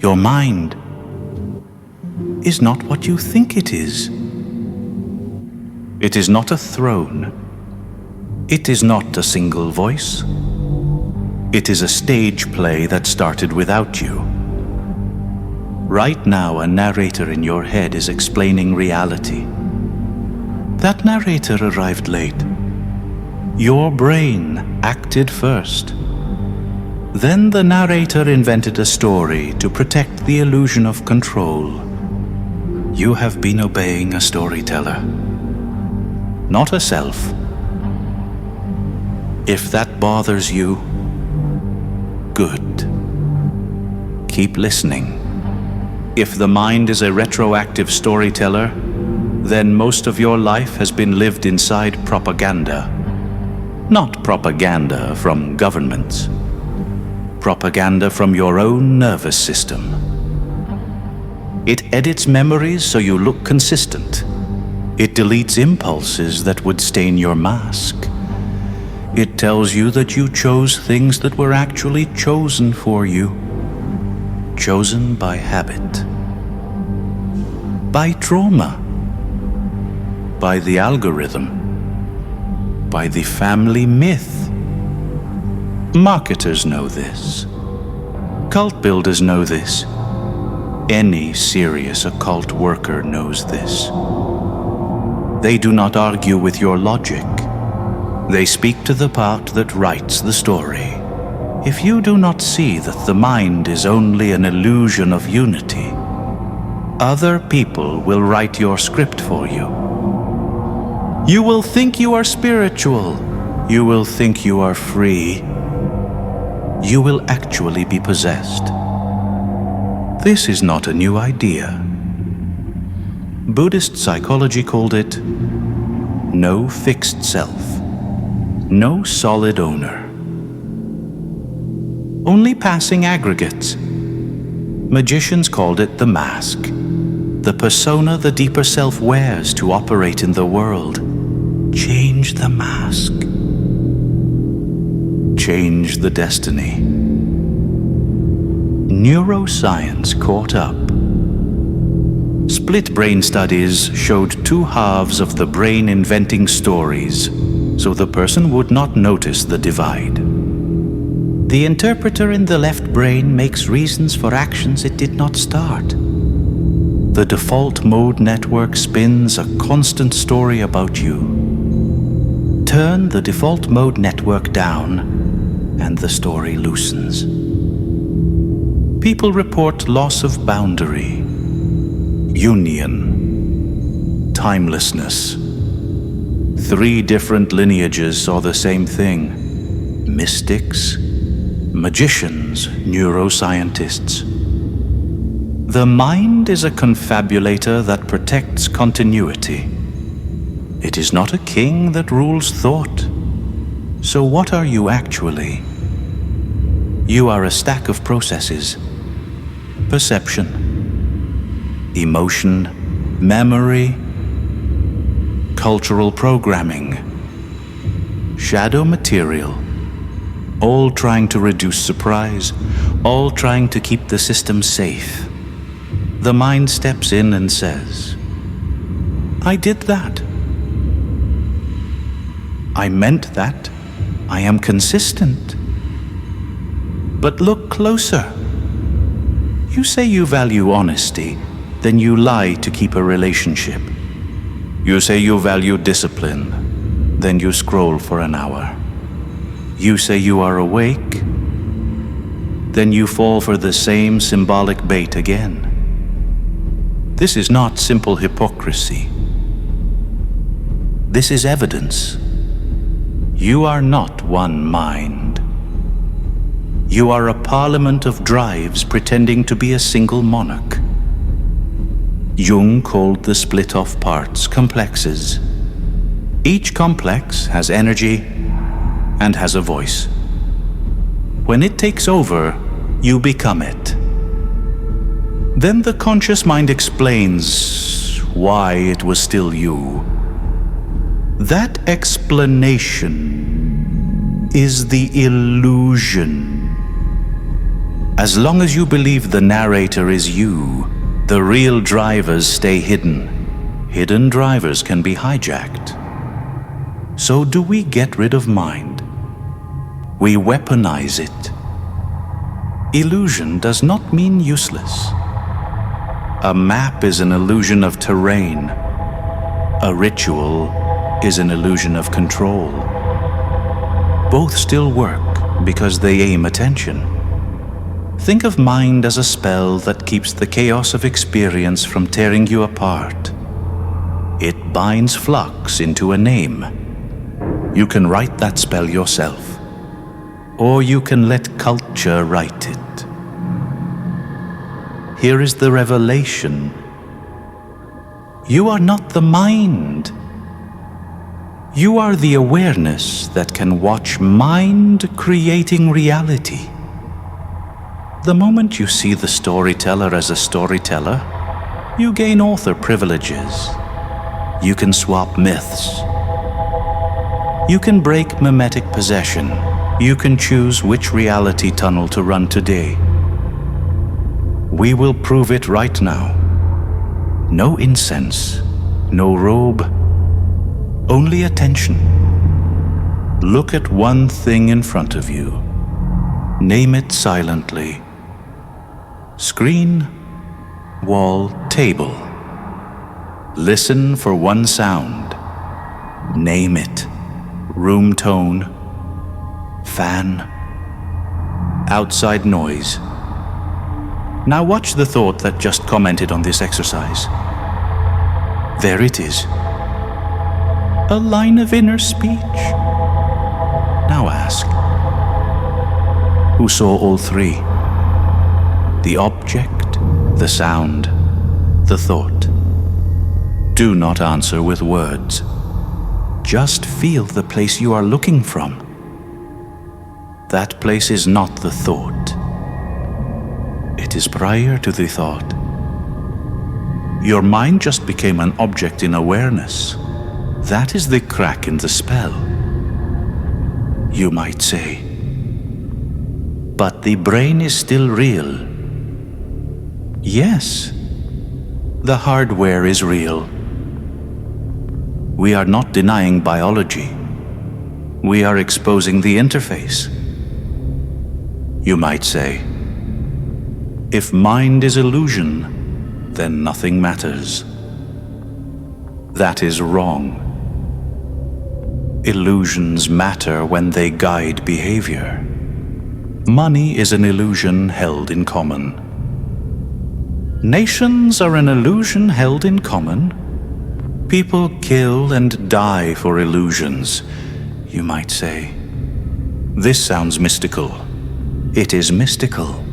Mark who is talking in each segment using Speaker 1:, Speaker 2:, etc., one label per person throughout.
Speaker 1: Your mind is not what you think it is. It is not a throne. It is not a single voice. It is a stage play that started without you. Right now, a narrator in your head is explaining reality. That narrator arrived late. Your brain acted first. Then the narrator invented a story to protect the illusion of control. You have been obeying a storyteller, not a self. If that bothers you, good. Keep listening. If the mind is a retroactive storyteller, then most of your life has been lived inside propaganda. Not propaganda from governments. Propaganda from your own nervous system. It edits memories so you look consistent. It deletes impulses that would stain your mask. It tells you that you chose things that were actually chosen for you. Chosen by habit. By trauma. By the algorithm. By the family myth. Marketers know this. Cult builders know this. Any serious occult worker knows this. They do not argue with your logic. They speak to the part that writes the story. If you do not see that the mind is only an illusion of unity, other people will write your script for you. You will think you are spiritual. You will think you are free. You will actually be possessed. This is not a new idea. Buddhist psychology called it no fixed self, no solid owner. Only passing aggregates. Magicians called it the mask, the persona the deeper self wears to operate in the world. Change the mask. Change the destiny. Neuroscience caught up. Split brain studies showed two halves of the brain inventing stories, so the person would not notice the divide. The interpreter in the left brain makes reasons for actions it did not start. The default mode network spins a constant story about you. Turn the default mode network down, and the story loosens. People report loss of boundary, union, timelessness. 3 different lineages saw the same thing. Mystics, magicians, neuroscientists. The mind is a confabulator that protects continuity. It is not a king that rules thought. So what are you actually? You are a stack of processes. Perception, emotion, memory, cultural programming, shadow material, all trying to reduce surprise, all trying to keep the system safe. The mind steps in and says, I did that. I meant that. I am consistent. But look closer. You say you value honesty, then you lie to keep a relationship. You say you value discipline, then you scroll for an hour. You say you are awake, then you fall for the same symbolic bait again. This is not simple hypocrisy. This is evidence. You are not one mind. You are a parliament of drives pretending to be a single monarch. Jung called the split-off parts complexes. Each complex has energy and has a voice. When it takes over, you become it. Then the conscious mind explains why it was still you. That explanation is the illusion. As long as you believe the narrator is you, the real drivers stay hidden. Hidden drivers can be hijacked. So do we get rid of mind? We weaponize it. Illusion does not mean useless. A map is an illusion of terrain. A ritual is an illusion of control. Both still work because they aim attention. Think of mind as a spell that keeps the chaos of experience from tearing you apart. It binds flux into a name. You can write that spell yourself, or you can let culture write it. Here is the revelation. You are not the mind. You are the awareness that can watch mind creating reality. The moment you see the storyteller as a storyteller, you gain author privileges. You can swap myths. You can break mimetic possession. You can choose which reality tunnel to run today. We will prove it right now. No incense, no robe, only attention. Look at one thing in front of you. Name it silently. Screen, wall, table. Listen for one sound. Name it. Room tone, fan, outside noise. Now watch the thought that just commented on this exercise. There it is. A line of inner speech. Now ask, who saw all three? The object, the sound, the thought. Do not answer with words. Just feel the place you are looking from. That place is not the thought. It is prior to the thought. Your mind just became an object in awareness. That is the crack in the spell. You might say, but the brain is still real. Yes, the hardware is real. We are not denying biology. We are exposing the interface. You might say, if mind is illusion, then nothing matters. That is wrong. Illusions matter when they guide behavior. Money is an illusion held in common. Nations are an illusion held in common. People kill and die for illusions, you might say. This sounds mystical. It is mystical.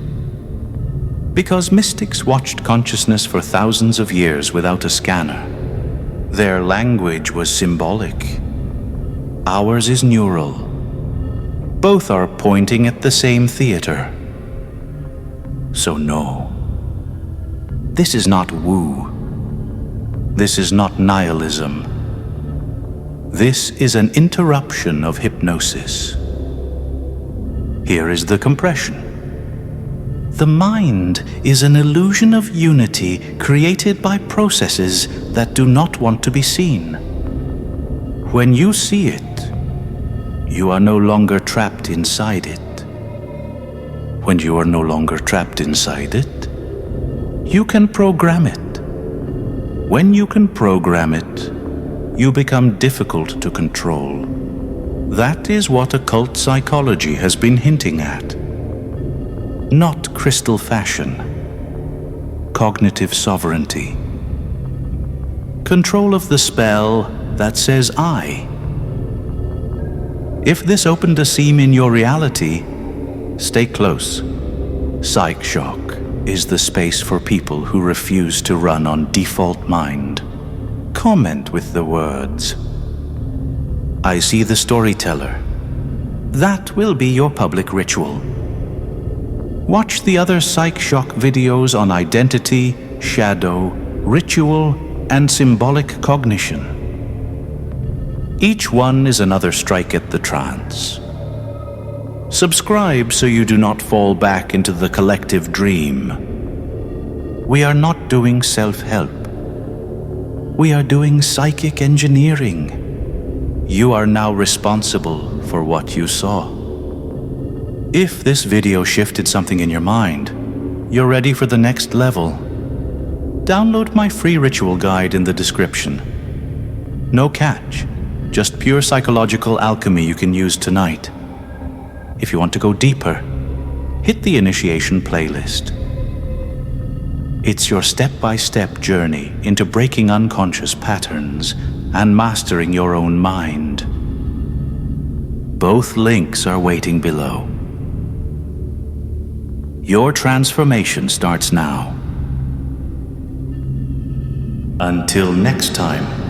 Speaker 1: Because mystics watched consciousness for thousands of years without a scanner. Their language was symbolic. Ours is neural. Both are pointing at the same theater. So no. This is not woo. This is not nihilism. This is an interruption of hypnosis. Here is the compression. The mind is an illusion of unity created by processes that do not want to be seen. When you see it, you are no longer trapped inside it. When you are no longer trapped inside it, you can program it. When you can program it, you become difficult to control. That is what occult psychology has been hinting at. Not crystal fashion. Cognitive sovereignty. Control of the spell that says I. If this opened a seam in your reality, stay close. Psych shock is the space for people who refuse to run on default mind. Comment with the words, I see the storyteller. That will be your public ritual. Watch the other Psych Shock videos on identity, shadow, ritual, and symbolic cognition. Each one is another strike at the trance. Subscribe so you do not fall back into the collective dream. We are not doing self-help. We are doing psychic engineering. You are now responsible for what you saw. If this video shifted something in your mind, you're ready for the next level. Download my free ritual guide in the description. No catch, just pure psychological alchemy you can use tonight. If you want to go deeper, hit the initiation playlist. It's your step-by-step journey into breaking unconscious patterns and mastering your own mind. Both links are waiting below. Your transformation starts now. Until next time.